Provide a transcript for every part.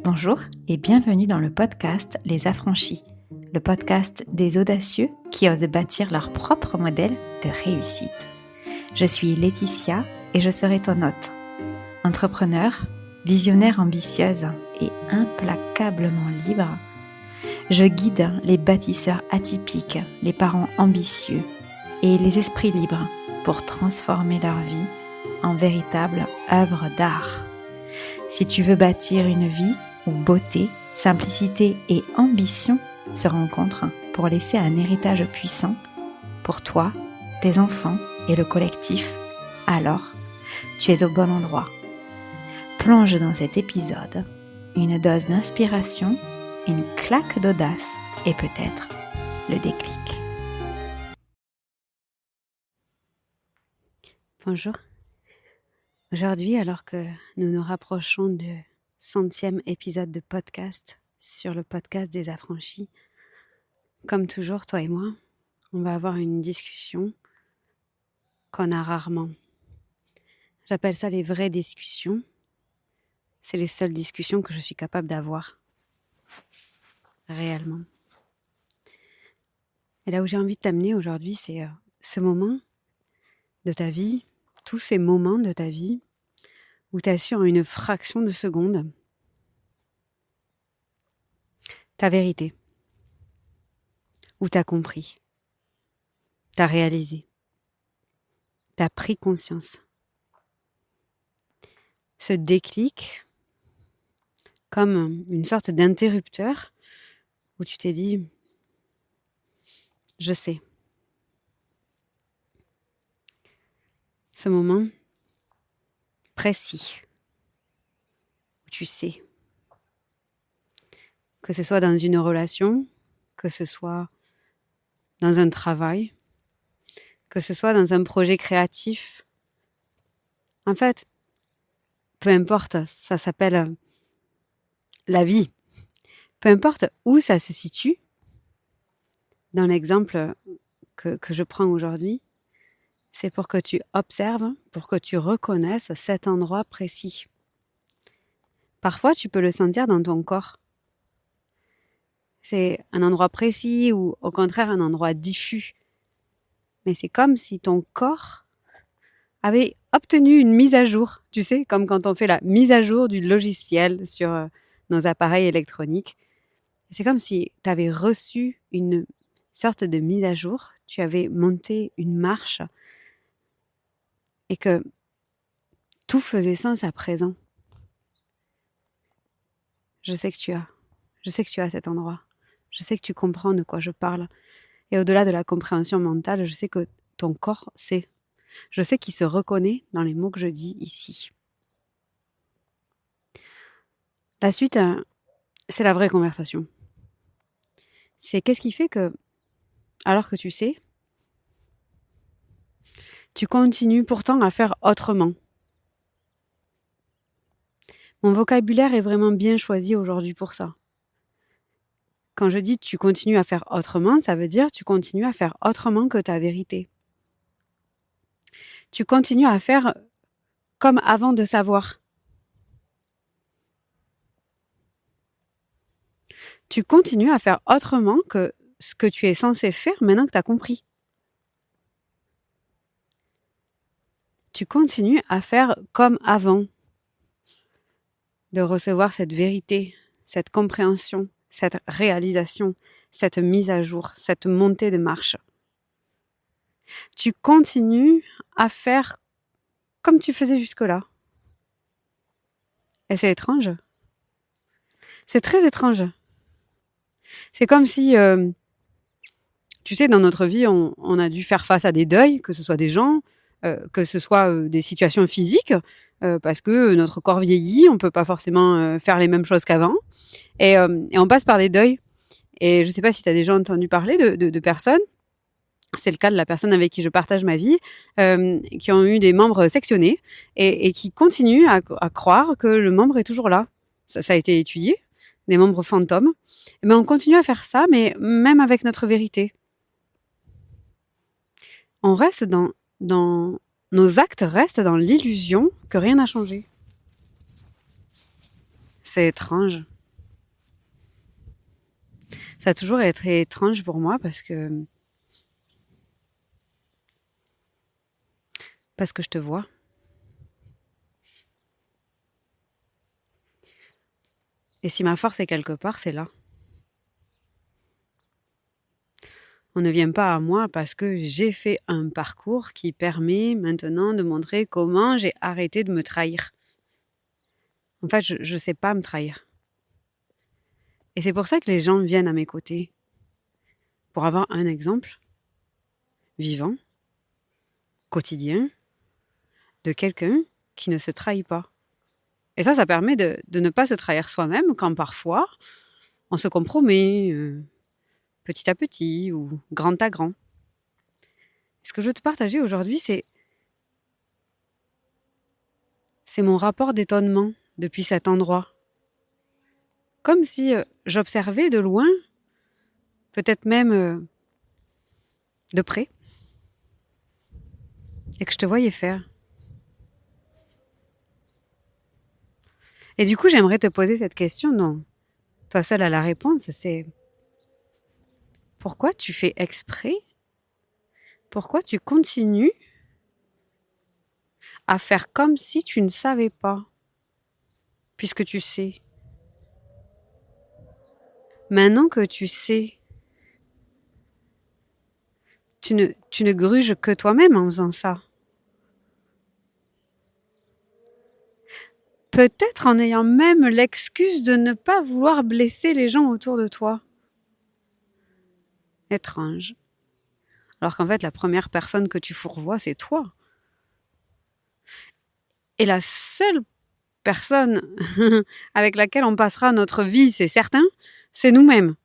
Bonjour et bienvenue dans le podcast Les Affranchis, le podcast des audacieux qui osent bâtir leur propre modèle de réussite. Je suis Laetitia et je serai ton hôte. Entrepreneur, visionnaire ambitieuse et implacablement libre, je guide les bâtisseurs atypiques, les parents ambitieux et les esprits libres pour transformer leur vie en véritable œuvre d'art. Si tu veux bâtir une vie où beauté, simplicité et ambition se rencontrent pour laisser un héritage puissant pour toi, tes enfants et le collectif, alors tu es au bon endroit. Plonge dans cet épisode une dose d'inspiration, une claque d'audace et peut-être le déclic. Bonjour. Aujourd'hui, alors que nous nous rapprochons du 100e épisode de podcast sur le podcast des Affranchis, comme toujours, toi et moi, on va avoir une discussion qu'on a rarement. J'appelle ça les vraies discussions. C'est les seules discussions que je suis capable d'avoir, réellement. Et là où j'ai envie de t'amener aujourd'hui, c'est ce moment de ta vie, tous ces moments de ta vie où tu as su en une fraction de seconde ta vérité, où tu as compris, tu as réalisé, tu as pris conscience. Ce déclic, comme une sorte d'interrupteur où tu t'es dit « je sais ». Ce moment précis où tu sais, que ce soit dans une relation, que ce soit dans un travail, que ce soit dans un projet créatif. En fait, peu importe, ça s'appelle la vie. Peu importe où ça se situe, dans l'exemple que je prends aujourd'hui, c'est pour que tu observes, pour que tu reconnaisses cet endroit précis. Parfois, tu peux le sentir dans ton corps. C'est un endroit précis ou au contraire un endroit diffus. Mais c'est comme si ton corps avait obtenu une mise à jour. Tu sais, comme quand on fait la mise à jour du logiciel sur nos appareils électroniques. C'est comme si tu avais reçu une sorte de mise à jour. Tu avais monté une marche et que tout faisait sens à présent. Je sais que tu as cet endroit. Je sais que tu comprends de quoi je parle. Et au-delà de la compréhension mentale, je sais que ton corps sait. Je sais qu'il se reconnaît dans les mots que je dis ici. La suite, c'est la vraie conversation. C'est qu'est-ce qui fait que, alors que tu sais, tu continues pourtant à faire autrement. Mon vocabulaire est vraiment bien choisi aujourd'hui pour ça. Quand je dis tu continues à faire autrement, ça veut dire tu continues à faire autrement que ta vérité. Tu continues à faire comme avant de savoir. Tu continues à faire autrement que ce que tu es censé faire maintenant que tu as compris. Tu continues à faire comme avant de recevoir cette vérité, cette compréhension, cette réalisation, cette mise à jour, cette montée de marche. Tu continues à faire comme tu faisais jusque-là. Et c'est étrange. C'est très étrange. C'est comme si, tu sais, dans notre vie, on a dû faire face à des deuils, que ce soit des gens, que ce soit des situations physiques, parce que notre corps vieillit, on ne peut pas forcément faire les mêmes choses qu'avant. Et on passe par des deuils. Et je ne sais pas si tu as déjà entendu parler de personnes, c'est le cas de la personne avec qui je partage ma vie, qui ont eu des membres sectionnés et qui continuent à croire que le membre est toujours là. Ça a été étudié, des membres fantômes. Mais on continue à faire ça, mais même avec notre vérité. On reste nos actes restent dans l'illusion que rien n'a changé. C'est étrange. Ça a toujours été étrange pour moi parce que je te vois. Et si ma force est quelque part, c'est là. On ne vient pas à moi parce que j'ai fait un parcours qui permet maintenant de montrer comment j'ai arrêté de me trahir. En fait, je ne sais pas me trahir. Et c'est pour ça que les gens viennent à mes côtés. Pour avoir un exemple vivant, quotidien, de quelqu'un qui ne se trahit pas. Et ça permet de ne pas se trahir soi-même quand parfois on se compromet petit à petit ou grand à grand. Ce que je veux te partager aujourd'hui, c'est mon rapport d'étonnement depuis cet endroit. Comme si j'observais de loin, peut-être même de près, et que je te voyais faire. Et du coup, j'aimerais te poser cette question, non, toi seule à la réponse, c'est pourquoi tu fais exprès? Pourquoi tu continues à faire comme si tu ne savais pas, puisque tu sais? Maintenant que tu sais, tu ne gruges que toi-même en faisant ça. Peut-être en ayant même l'excuse de ne pas vouloir blesser les gens autour de toi. Étrange. Alors qu'en fait, la première personne que tu fourvoies, c'est toi. Et la seule personne avec laquelle on passera notre vie, c'est certain, c'est nous-mêmes.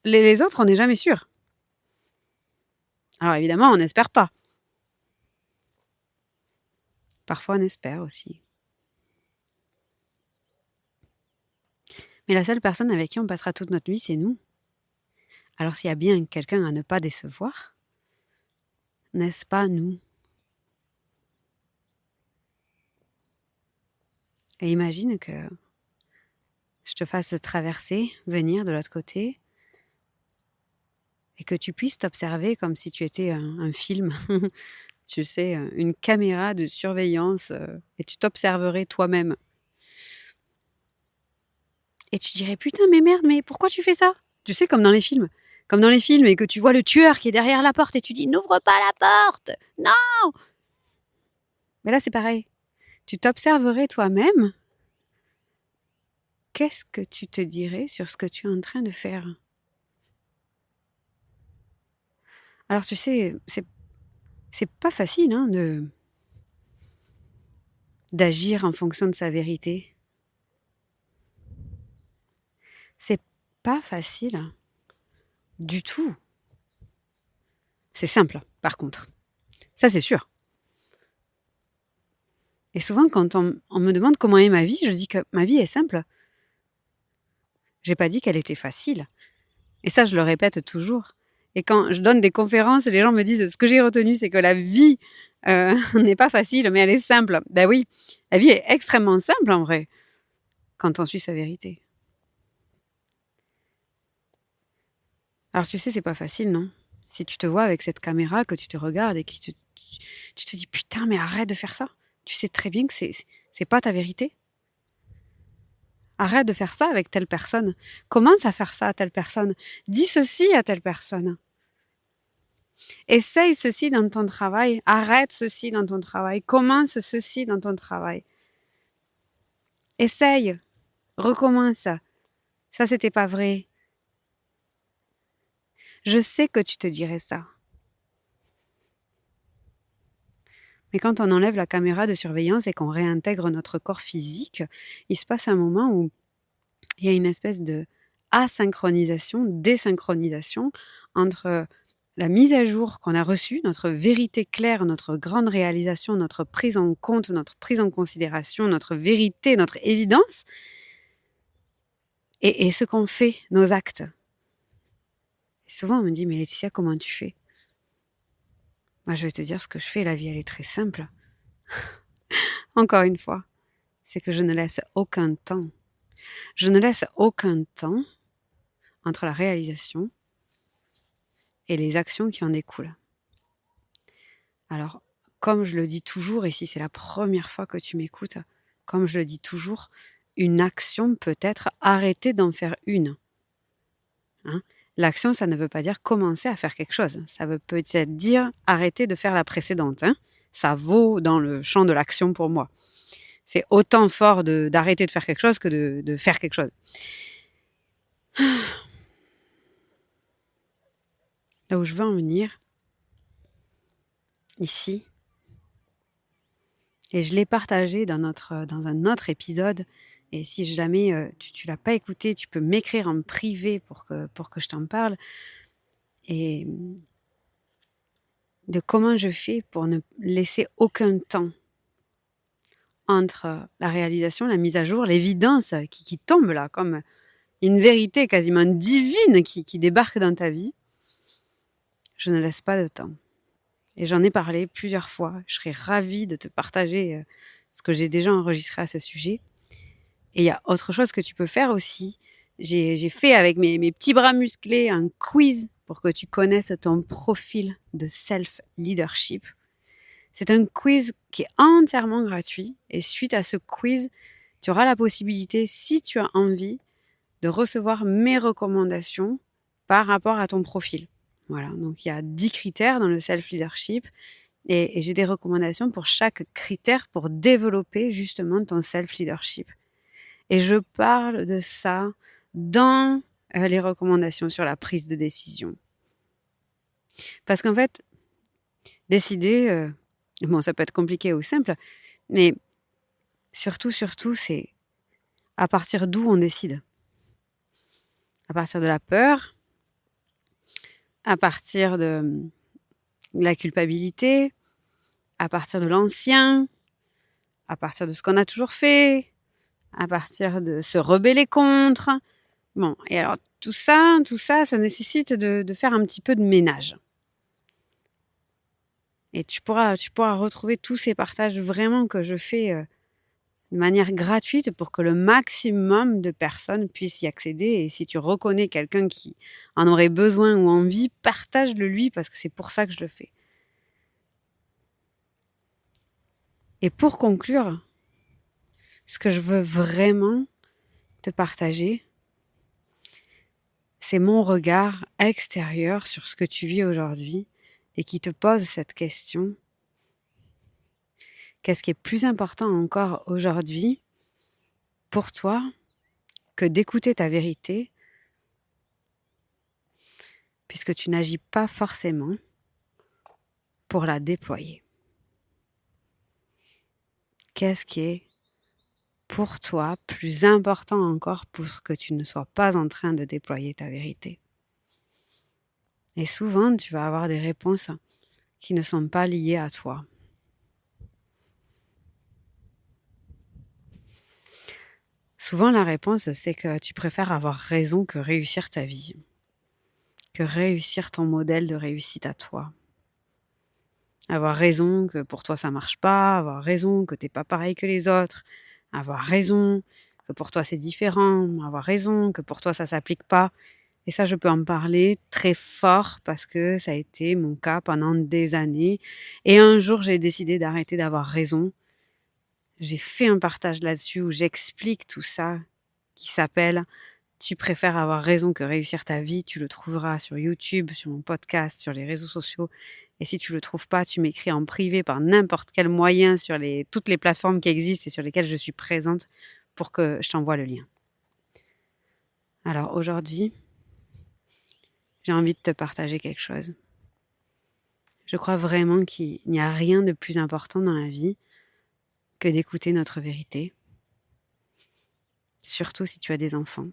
Les autres, on n'est jamais sûr. Alors évidemment, on n'espère pas. Parfois, on espère aussi. Mais la seule personne avec qui on passera toute notre vie, c'est nous. Alors s'il y a bien quelqu'un à ne pas décevoir, n'est-ce pas nous? Et imagine que je te fasse traverser, venir de l'autre côté, et que tu puisses t'observer comme si tu étais un film, tu sais, une caméra de surveillance, et tu t'observerais toi-même. Et tu dirais, putain, mais merde, mais pourquoi tu fais ça? Tu sais, comme dans les films. Comme dans les films, et que tu vois le tueur qui est derrière la porte, et tu dis, n'ouvre pas la porte! Non! Mais là, c'est pareil. Tu t'observerais toi-même. Qu'est-ce que tu te dirais sur ce que tu es en train de faire? Alors, tu sais, c'est pas facile hein, d'agir en fonction de sa vérité. C'est pas facile du tout. C'est simple, par contre. Ça, c'est sûr. Et souvent, quand on me demande comment est ma vie, je dis que ma vie est simple. J'ai pas dit qu'elle était facile. Et ça, je le répète toujours. Et quand je donne des conférences, les gens me disent, ce que j'ai retenu, c'est que la vie n'est pas facile, mais elle est simple. Ben oui, la vie est extrêmement simple en vrai, quand on suit sa vérité. Alors tu sais, c'est pas facile, non? Si tu te vois avec cette caméra, que tu te regardes et que tu te dis, putain, mais arrête de faire ça. Tu sais très bien que c'est pas ta vérité. Arrête de faire ça avec telle personne. Commence à faire ça à telle personne. Dis ceci à telle personne. Essaye ceci dans ton travail. Arrête ceci dans ton travail. Commence ceci dans ton travail. Essaye. Recommence. Ça, c'était pas vrai. Je sais que tu te dirais ça. Mais quand on enlève la caméra de surveillance et qu'on réintègre notre corps physique, il se passe un moment où il y a une espèce de asynchronisation, désynchronisation entre la mise à jour qu'on a reçue, notre vérité claire, notre grande réalisation, notre prise en compte, notre prise en considération, notre vérité, notre évidence, et ce qu'on fait, nos actes. Et souvent, on me dit, mais Laetitia, comment tu fais? Moi, je vais te dire ce que je fais. La vie, elle est très simple. Encore une fois, c'est que je ne laisse aucun temps. Je ne laisse aucun temps entre la réalisation et les actions qui en découlent. Alors, comme je le dis toujours, et si c'est la première fois que tu m'écoutes, comme je le dis toujours, une action peut être arrêter d'en faire une. Hein. L'action, ça ne veut pas dire commencer à faire quelque chose. Ça veut peut-être dire arrêter de faire la précédente. Hein. Ça vaut dans le champ de l'action pour moi. C'est autant fort d'arrêter de faire quelque chose que de faire quelque chose. Là où je veux en venir, ici, et je l'ai partagé dans un autre épisode, et si jamais tu l'as pas écouté, tu peux m'écrire en privé pour que je t'en parle, et de comment je fais pour ne laisser aucun temps entre la réalisation, la mise à jour, l'évidence qui tombe là, comme une vérité quasiment divine qui débarque dans ta vie. Je ne laisse pas de temps. Et j'en ai parlé plusieurs fois. Je serais ravie de te partager ce que j'ai déjà enregistré à ce sujet. Et il y a autre chose que tu peux faire aussi. J'ai fait avec mes petits bras musclés un quiz pour que tu connaisses ton profil de self-leadership. C'est un quiz qui est entièrement gratuit. Et suite à ce quiz, tu auras la possibilité, si tu as envie, de recevoir mes recommandations par rapport à ton profil. Voilà, donc il y a 10 critères dans le self-leadership et j'ai des recommandations pour chaque critère pour développer justement ton self-leadership. Et je parle de ça dans les recommandations sur la prise de décision. Parce qu'en fait, décider, bon, ça peut être compliqué ou simple, mais surtout, c'est à partir d'où on décide. À partir de la peur, à partir de la culpabilité, à partir de l'ancien, à partir de ce qu'on a toujours fait, à partir de se rebeller contre. Bon, et alors tout ça, ça nécessite de faire un petit peu de ménage. Et tu pourras retrouver tous ces partages vraiment que je fais de manière gratuite pour que le maximum de personnes puissent y accéder. Et si tu reconnais quelqu'un qui en aurait besoin ou envie, partage-le lui parce que c'est pour ça que je le fais. Et pour conclure, ce que je veux vraiment te partager, c'est mon regard extérieur sur ce que tu vis aujourd'hui et qui te pose cette question. Qu'est-ce qui est plus important encore aujourd'hui pour toi que d'écouter ta vérité, puisque tu n'agis pas forcément pour la déployer? Qu'est-ce qui est pour toi plus important encore pour que tu ne sois pas en train de déployer ta vérité? Et souvent, tu vas avoir des réponses qui ne sont pas liées à toi. Souvent, la réponse, c'est que tu préfères avoir raison que réussir ta vie, que réussir ton modèle de réussite à toi. Avoir raison que pour toi, ça marche pas, avoir raison que t'es pas pareil que les autres, avoir raison que pour toi, c'est différent, avoir raison que pour toi, ça s'applique pas. Et ça, je peux en parler très fort parce que ça a été mon cas pendant des années. Et un jour, j'ai décidé d'arrêter d'avoir raison. J'ai fait un partage là-dessus où j'explique tout ça, qui s'appelle « Tu préfères avoir raison que réussir ta vie ». Tu le trouveras sur YouTube, sur mon podcast, sur les réseaux sociaux. Et si tu le trouves pas, tu m'écris en privé par n'importe quel moyen sur toutes les plateformes qui existent et sur lesquelles je suis présente pour que je t'envoie le lien. Alors aujourd'hui, j'ai envie de te partager quelque chose. Je crois vraiment qu'il n'y a rien de plus important dans la vie que d'écouter notre vérité, surtout si tu as des enfants.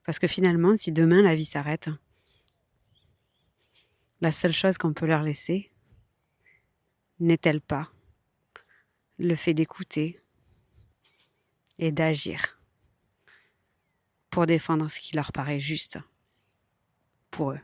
Parce que finalement, si demain la vie s'arrête, la seule chose qu'on peut leur laisser n'est-elle pas le fait d'écouter et d'agir pour défendre ce qui leur paraît juste pour eux.